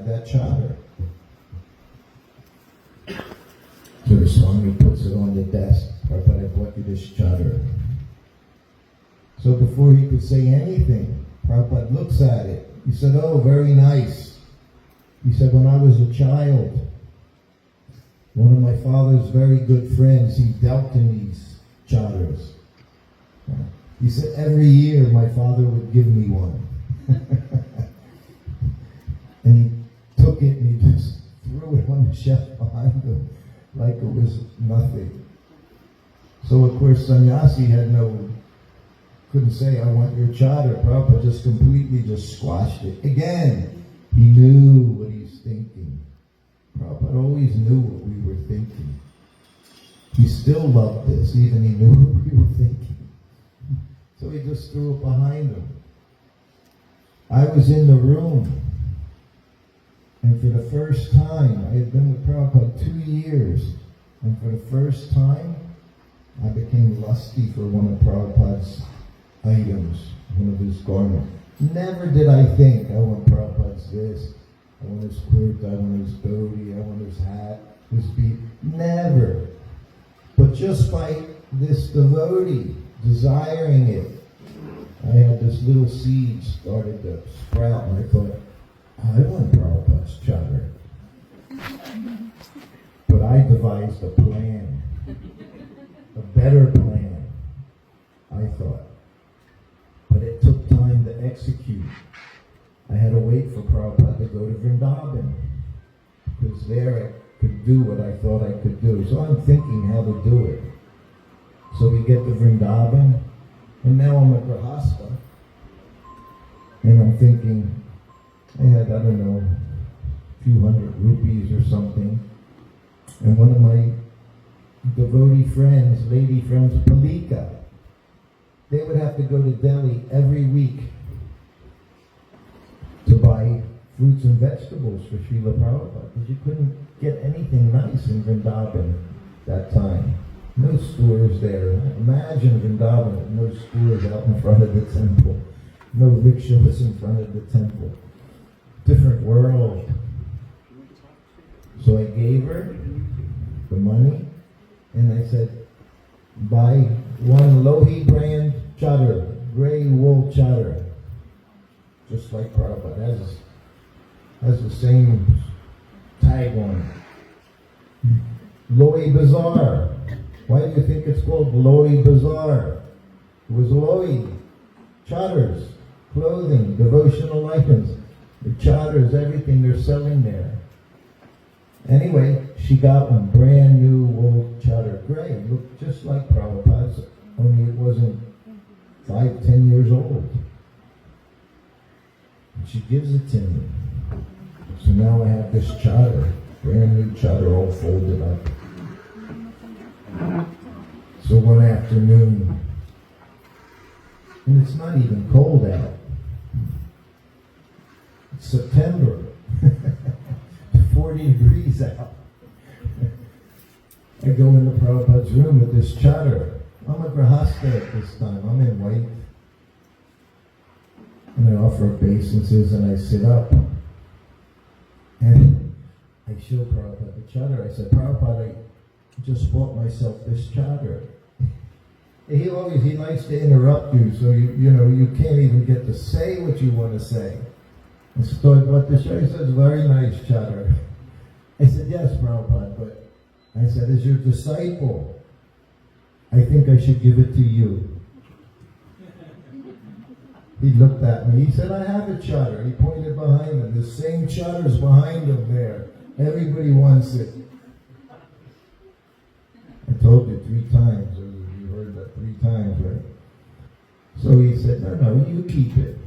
have that chadar. So the Swami puts it on the desk. Prabhupada, I bought you this chadar. So before he could say anything, Prabhupada looks at it. He said, oh, very nice. He said, when I was a child, one of my father's very good friends, he dealt in these chadars. He said, every year my father would give me one. And he took it and he just threw it on the shelf behind him like it was nothing. So of course sannyasi couldn't say, I want your chadar. Prabhupada just completely just squashed it. Again, he knew what he's thinking. Prabhupada always knew what we were thinking. He still loved this, even he knew what we were thinking. So he just threw it behind him. I was in the room, and for the first time, I had been with Prabhupada 2 years, and for the first time, I became lusty for one of Prabhupada's items, one of his garments. Never did I think, I want Prabhupada's this, I want his kurta, I want his dhoti, I want his hat, his bead. Never. But just by this devotee desiring it, I had this little seed started to sprout, and I thought, I want Prabhupada's chadar. But I devised a plan, a better plan, I thought. But it took time to execute. I had to wait for Prabhupada to go to Vrindavan, because there I could do what I thought I could do. So I'm thinking how to do it. So we get to Vrindavan, and now I'm at Grahastha, and I'm thinking, I had, I don't know, a few hundred rupees or something, and one of my devotee friends, lady friends, Palika, they would have to go to Delhi every week to buy fruits and vegetables for Srila Prabhupada, because you couldn't get anything nice in Vrindavan that time. No stores there. Imagine Vrindavan, no stores out in front of the temple. No rickshaws in front of the temple. Different world. So I gave her the money, and I said, buy one Lohi brand chadar, gray wool chadar. Just like Prabhupada. Has the same tag on it. Lohi Bazaar. Why do you think it's called Lohi Bazaar? It was Lohi. Chadars, clothing, devotional items. The chadars, everything they're selling there. Anyway, she got one brand new wool chadar. Gray. It looked just like Prabhupada's, only it wasn't 5-10 years old. And she gives it to me. So now I have this chadar, brand new chadar, all folded up. So one afternoon, and it's not even cold out. It's September, 40 degrees out. I go into Prabhupada's room with this chadar. I'm a grahastha at this time. I'm in white. And I offer obeisances and I sit up. And I show Prabhupada the chadar. I said, Prabhupada, I just bought myself this chadar. He likes to interrupt you, so you can't even get to say what you want to say. I said, I bought this chadar. He says, very nice chadar. I said, yes, Prabhupada, but I said, as your disciple, I think I should give it to you. He looked at me. He said, I have a chadar. He pointed behind him. The same chadar's behind him there. Everybody wants it. I told you 3 times. You heard that 3 times, right? So he said, no, you keep it.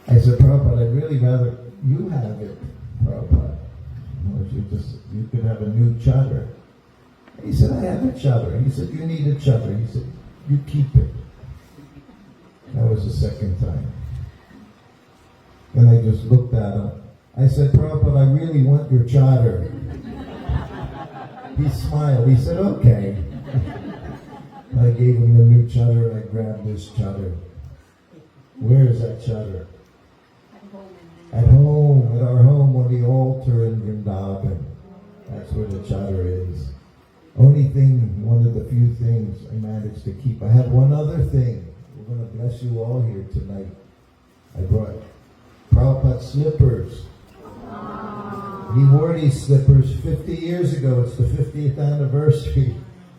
I said, Prabhupada, I'd really rather you have it, Prabhupada. You could have a new chadar. He said, I have a chadar. He said, you need a chadar. He said, you keep it. That was the second time. Then I just looked at him. I said, Prabhupada, I really want your chadar. He smiled. He said, okay. I gave him the new chadar and I grabbed this chadar. Where is that chadar? At home, at our where the chadar is. Only thing, one of the few things I managed to keep. I have one other thing. We're going to bless you all here tonight. I brought Prabhupada's slippers. He wore these slippers 50 years ago. It's the 50th anniversary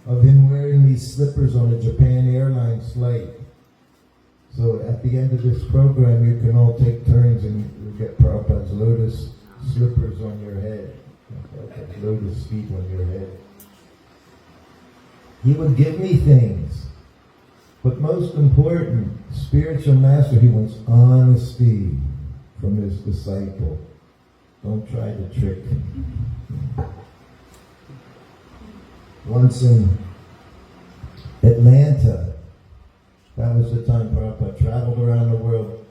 of him wearing these slippers on a Japan Airlines flight. So at the end of this program, you can all take turns and you'll get Prabhupada's lotus slippers on your head. Lotus feet on your head. He would give me things. But most important, spiritual master, he wants honesty from his disciple. Don't try to trick him. Once in Atlanta, that was the time Prabhupada traveled around the world.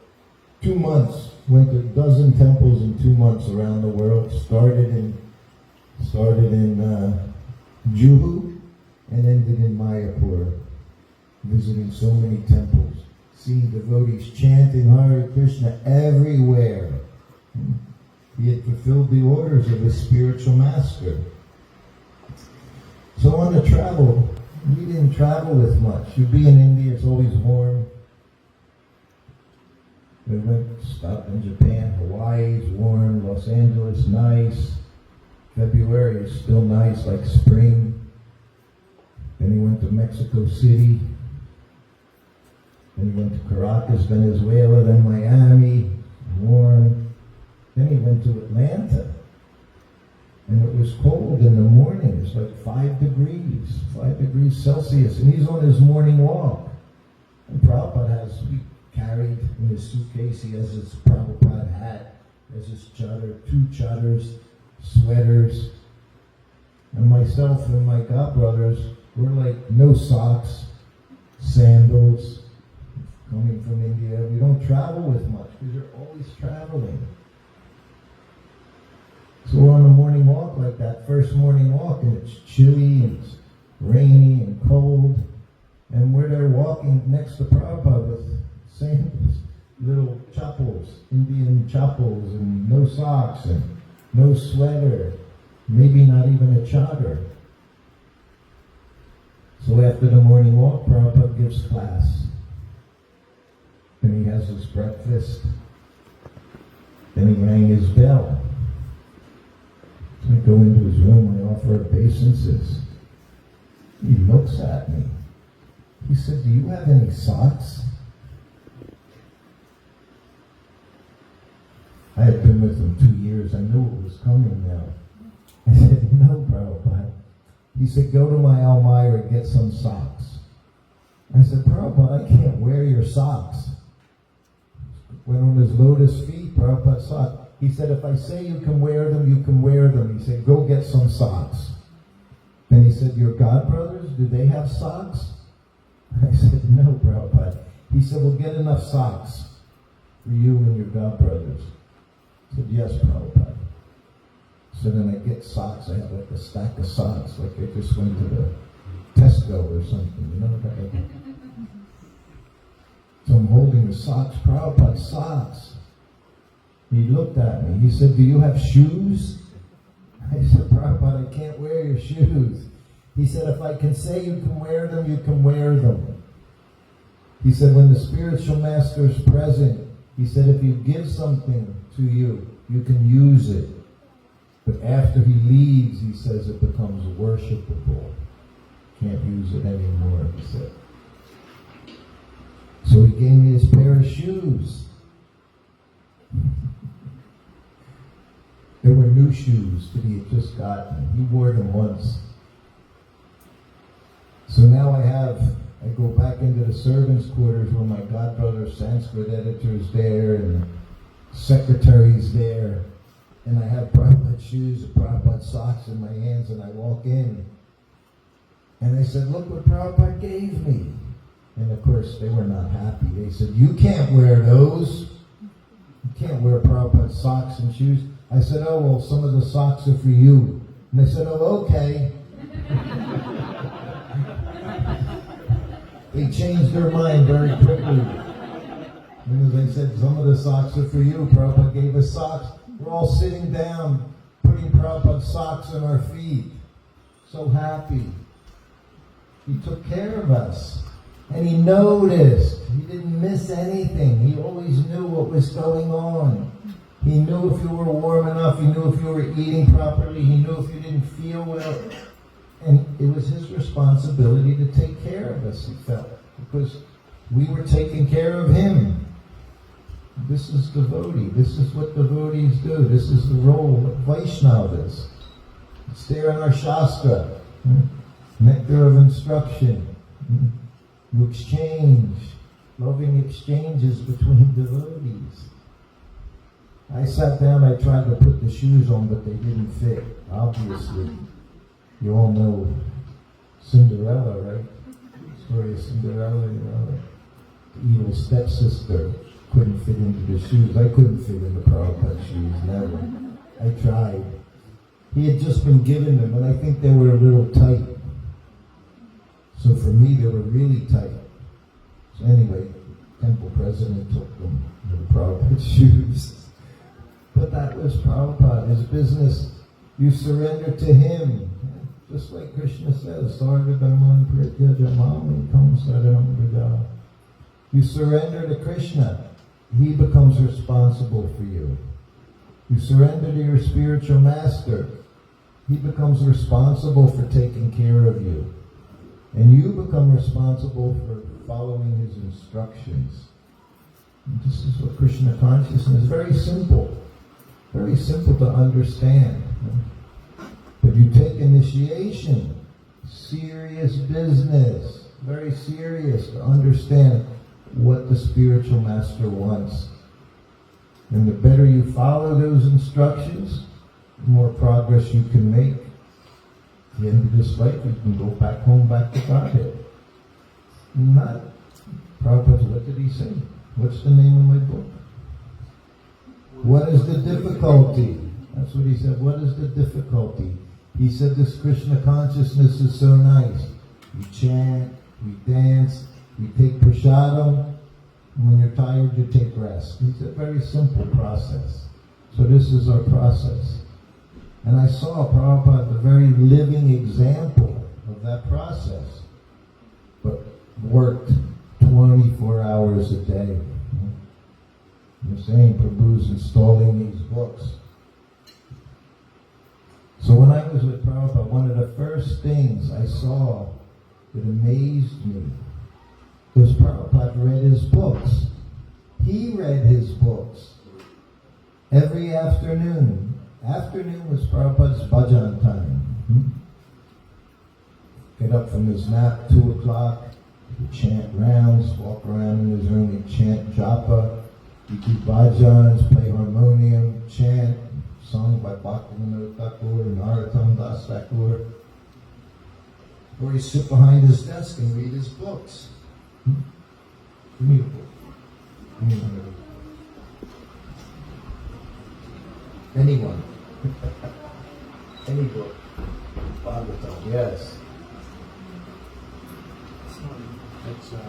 2 months, went to a dozen temples in 2 months around the world. Started in Juhu and ended in Mayapur, visiting so many temples, seeing devotees chanting Hare Krishna everywhere. He had fulfilled the orders of his spiritual master. So on the travel, we didn't travel with much. You'd be in India, it's always warm. We stopped in Japan, Hawaii is warm, Los Angeles, nice. February is still nice, like spring. Then he went to Mexico City. Then he went to Caracas, Venezuela, then Miami, warm. Then he went to Atlanta. And it was cold in the morning. It's like 5 degrees Celsius. And he's on his morning walk. And Prabhupada he carried in his suitcase, he has his Prabhupada hat, he has his chadar, 2 chadars, sweaters. And myself and my godbrothers, we're like no socks, sandals, coming from India. We don't travel with much because you're always traveling. So we're on a morning walk like that, first morning walk, and it's chilly and it's rainy and cold. And we're there walking next to Prabhupada with sandals, little chappals, Indian chappals, and no socks and no sweater, maybe not even a chadar. So after the morning walk, Prabhupada gives class. Then he has his breakfast. Then he rang his bell. I go into his room, I offer obeisances. He looks at me. He said, "Do you have any socks?" I had been with him 2 years. I knew it was coming now. I said, "No, Prabhupada." He said, "Go to my Almira and get some socks." I said, "Prabhupada, I can't wear your socks." Went on his lotus feet, Prabhupada socks. He said, "If I say you can wear them, you can wear them." He said, "Go get some socks." Then he said, "Your godbrothers, do they have socks?" I said, "No, Prabhupada." He said, "Well, get enough socks for you and your godbrothers." I said, "Yes, Prabhupada." So then I get socks. I have like a stack of socks, like I just went to the Tesco or something, you know? So I'm holding the socks, Prabhupada, socks. He looked at me. He said, "Do you have shoes?" I said, "Prabhupada, I can't wear your shoes." He said, "If I can say you can wear them, you can wear them." He said, "When the spiritual master is present," he said, "if he gives something to you, you can use it. But after he leaves," he says, "it becomes worshipable. Can't use it anymore," he said. So he gave me his pair of shoes. They were new shoes that he had just gotten. He wore them once. So now I go back into the servants' quarters where my godbrother Sanskrit editor is there and the secretary's there. And I have Prabhupada shoes and Prabhupada socks in my hands, and I walk in. And I said, "Look what Prabhupada gave me." And of course, they were not happy. They said, "You can't wear those. You can't wear Prabhupada's socks and shoes." I said, "Oh, well, some of the socks are for you." And they said, "Oh, okay." They changed their mind very quickly. And as I said, "Some of the socks are for you." Prabhupada gave us socks. We're all sitting down, put putting Prabhupada's socks on our feet. So happy. He took care of us. And he noticed. He didn't miss anything. He always knew what was going on. He knew if you were warm enough. He knew if you were eating properly. He knew if you didn't feel well. And it was his responsibility to take care of us, he felt. Because we were taking care of him. This is devotee. This is what devotees do. This is the role of Vaishnavas. It's there in our Shastra. Nectar of instruction. You exchange. Loving exchanges between devotees. I sat down, I tried to put the shoes on, but they didn't fit, obviously. You all know Cinderella, right? The story of Cinderella, you know, the evil stepsister couldn't fit into the shoes. I couldn't fit into Prabhupada's shoes, never. I tried. He had just been given them, and I think they were a little tight. So for me, they were really tight. So anyway, the temple president took them, the Prabhupada's shoes. But that was Prabhupada, his business. You surrender to him. Just like Krishna says, you surrender to Krishna. He becomes responsible for you. You surrender to your spiritual master. He becomes responsible for taking care of you. And you become responsible for following his instructions. And this is what Krishna consciousness is. Very simple. Very simple to understand. But you take initiation. Serious business. Very serious to understand what the spiritual master wants. And the better you follow those instructions, the more progress you can make. At the end of this life, you can go back home, back to Godhead. Not, Prabhupada, what did he say? What's the name of my book? What is the difficulty? That's what he said. What is the difficulty? He said this Krishna consciousness is so nice. We chant, we dance, we take prasadam. When you're tired, you take rest. It's a very simple process. So this is our process. And I saw Prabhupada, the very living example of that process, but worked 24 hours a day. You're saying Prabhu's installing these books. So when I was with Prabhupada, one of the first things I saw that amazed me was Prabhupada read his books. He read his books every afternoon. Afternoon was Prabhupada's bhajan time. Get up from his nap, 2 o'clock, he'd chant rounds, walk around in his room, he'd chant japa, he'd do bhajans, play harmonium, chant, sung by Bhaktivinoda Thakur and Narottam Das Thakur. Or he'd sit behind his desk and read his books. Give me a book. Give me one of them. Anyone. Any book. Bhagavatam, yes. It's not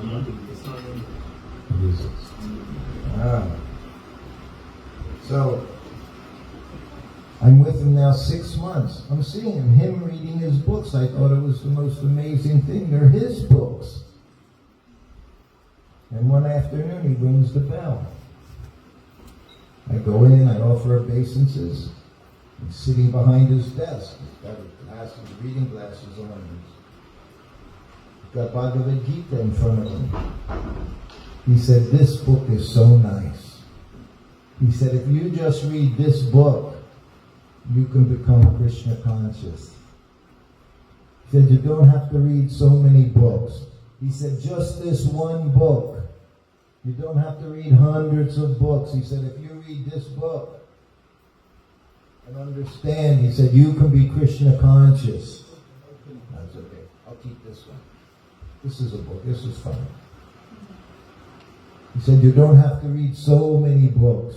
So, I'm with him now 6 months. I'm seeing him reading his books. I thought it was the most amazing thing. They're his books. And one afternoon he rings the bell. I go in, I offer obeisances. He's sitting behind his desk. He's got glasses, reading glasses on. He's got Bhagavad Gita in front of him. He said, this book is so nice. He said, if you just read this book, you can become Krishna conscious. He said, you don't have to read so many books. He said, just this one book. You don't have to read hundreds of books. He said, if you read this book and understand, he said, you can be Krishna conscious. That's okay. I'll keep this one. This is a book. This is fine. He said, you don't have to read so many books.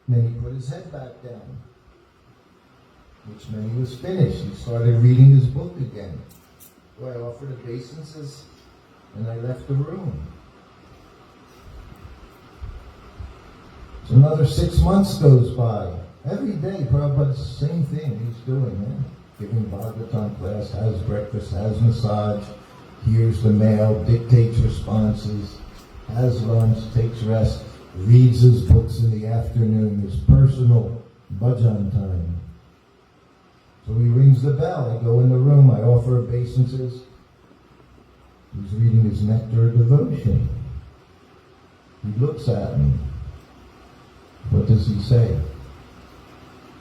Then he put his head back down, which meant he was finished. He started reading his book again. So I offered obeisances and I left the room. So another 6 months goes by. Every day, Prabhupada's same thing he's doing, man. Giving Bhagavatam class, has breakfast, has massage, hears the mail, dictates responses, has lunch, takes rest, reads his books in the afternoon, his personal bhajan time. So he rings the bell, I go in the room, I offer obeisances. He's reading his nectar of devotion. He looks at me. What does he say?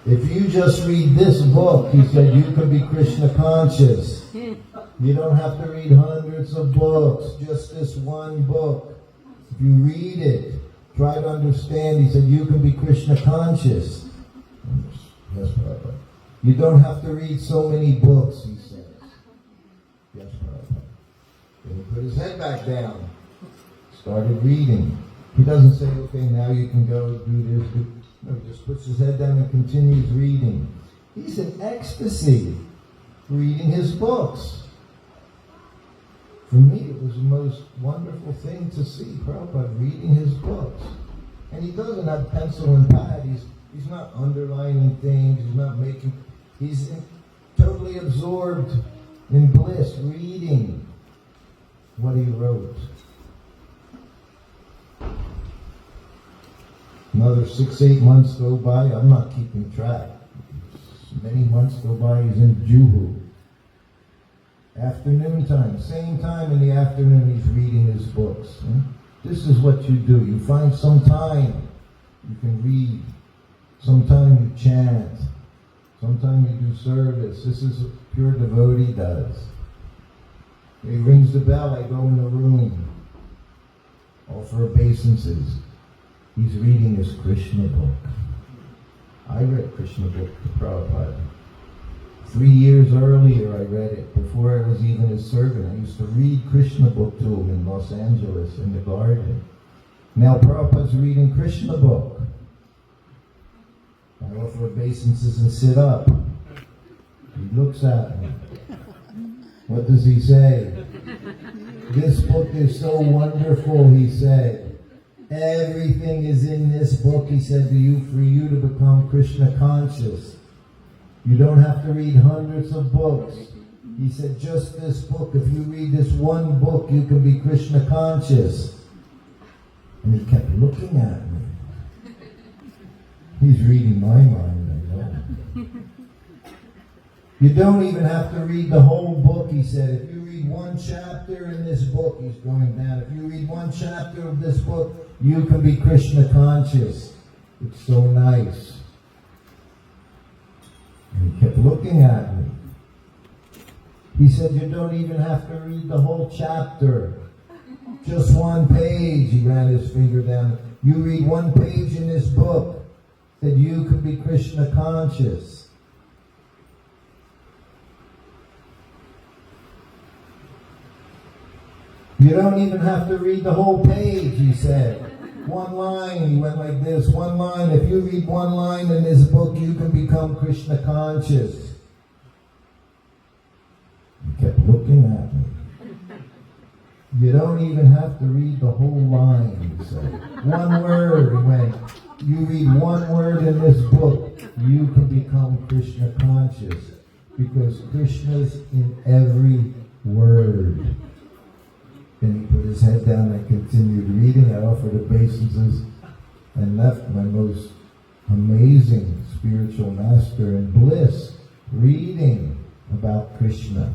If you just read this book, he said, you can be Krishna conscious. You don't have to read hundreds of books, just this one book. If you read it, try to understand, he said, you can be Krishna conscious. Yes, Prabhupada. You don't have to read so many books, he says. Yes, Prabhupada. Then he put his head back down, started reading. He doesn't say, okay, now you can go do this, do. No, he just puts his head down and continues reading. He's in ecstasy reading his books. For me, it was the most wonderful thing to see Prabhupada reading his books. And he doesn't have pencil and pad. He's not underlining things. He's not making... He's totally absorbed in bliss, reading what he wrote. Another 6-8 months go by. I'm not keeping track. Many months go by. He's in Juhu. Afternoon time. Same time in the afternoon he's reading his books. This is what you do. You find some time you can read. Sometime you chant. Sometime you do service. This is what pure devotee does. He rings the bell. I go in the room. Offer obeisances. He's reading his Krishna book. I read Krishna book to Prabhupada. 3 years earlier I read it, before I was even his servant. I used to read Krishna book to him in Los Angeles, in the garden. Now Prabhupada's reading Krishna book. I offer obeisances and sit up. He looks at me. What does he say? This book is so wonderful, he said. Everything is in this book, he said to you, for you to become Krishna conscious. You don't have to read hundreds of books. He said, just this book, if you read this one book, you can be Krishna conscious. And he kept looking at me. He's reading my mind, I know. You don't even have to read the whole book, he said. If you read one chapter in this book, he's going down. If you read one chapter of this book, you can be Krishna conscious. It's so nice. And he kept looking at me. He said, you don't even have to read the whole chapter. Just one page. He ran his finger down. You read one page in this book, that you can be Krishna conscious. You don't even have to read the whole page, he said. One line, he went like this, one line. If you read one line in this book, you can become Krishna conscious. He kept looking at me. You don't even have to read the whole line, he said. One word, he went. You read one word in this book, you can become Krishna conscious. Because Krishna's in every word. Then he put his head down and continued reading. I offered obeisances and left my most amazing spiritual master in bliss, reading about Krishna,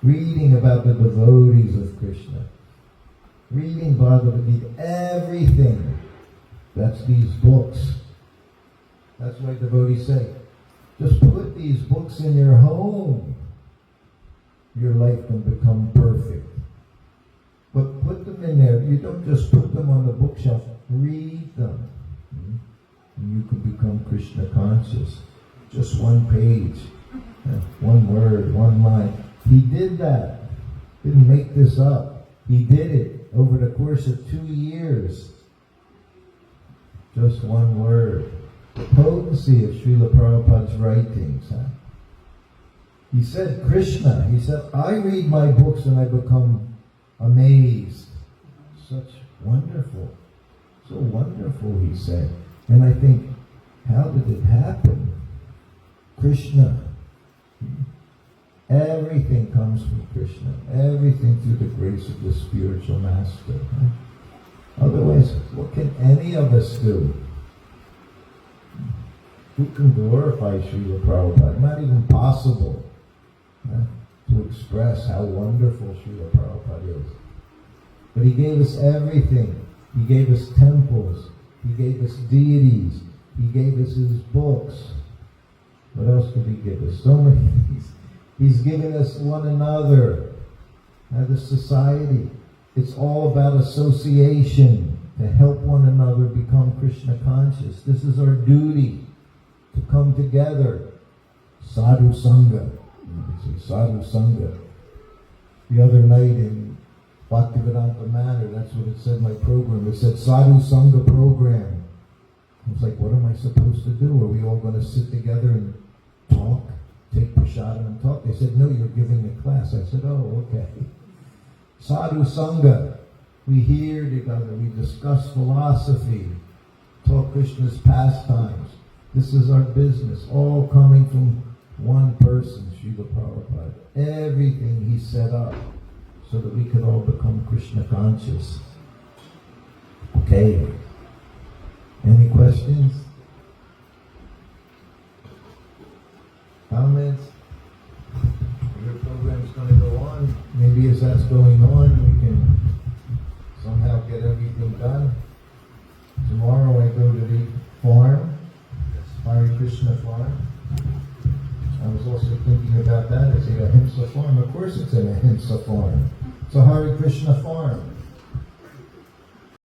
reading about the devotees of Krishna, reading Bhagavad Gita, everything. That's these books. That's why devotees say, just put these books in your home. Your life can become perfect. But put them in there. You don't just put them on the bookshelf. Read them. And you can become Krishna conscious. Just one page. One word, one line. He did that. Didn't make this up. He did it over the course of 2 years. Just one word. The potency of Srila Prabhupada's writings. He said Krishna. He said, I read my books and I become amazed. Such wonderful. So wonderful, he said. And I think, How did it happen? Krishna. Everything comes from Krishna. Everything through the grace of the spiritual master. Otherwise, what can any of us do? Who can glorify Srila Prabhupada? Not even possible to express how wonderful Srila Prabhupada is. But he gave us everything. He gave us temples. He gave us deities. He gave us his books. What else did he give us? So many things. He's given us one another. The society. It's all about association to help one another become Krishna conscious. This is our duty, to come together. Sadhu Sangha. Sadhu Sangha. The other night in Bhaktivedanta Manor, that's what it said in my program. It said Sadhu Sangha program. I was like, what am I supposed to do? Are we all going to sit together and talk? Take prasadam and talk? They said, no, you're giving a class. I said, oh, okay. Sadhu Sangha. We hear together, we discuss philosophy, talk Krishna's pastimes. This is our business, all coming from one person, Srila Prabhupada. Everything he set up so that we could all become Krishna conscious. Okay. Any questions? Comments? Your program's going to go on. Maybe as that's going on, we can somehow get everything done. Tomorrow I go to the farm, Hare Krishna farm. I was also thinking about that as a Ahimsa farm. Of course it's an Ahimsa farm. It's a Hare Krishna farm.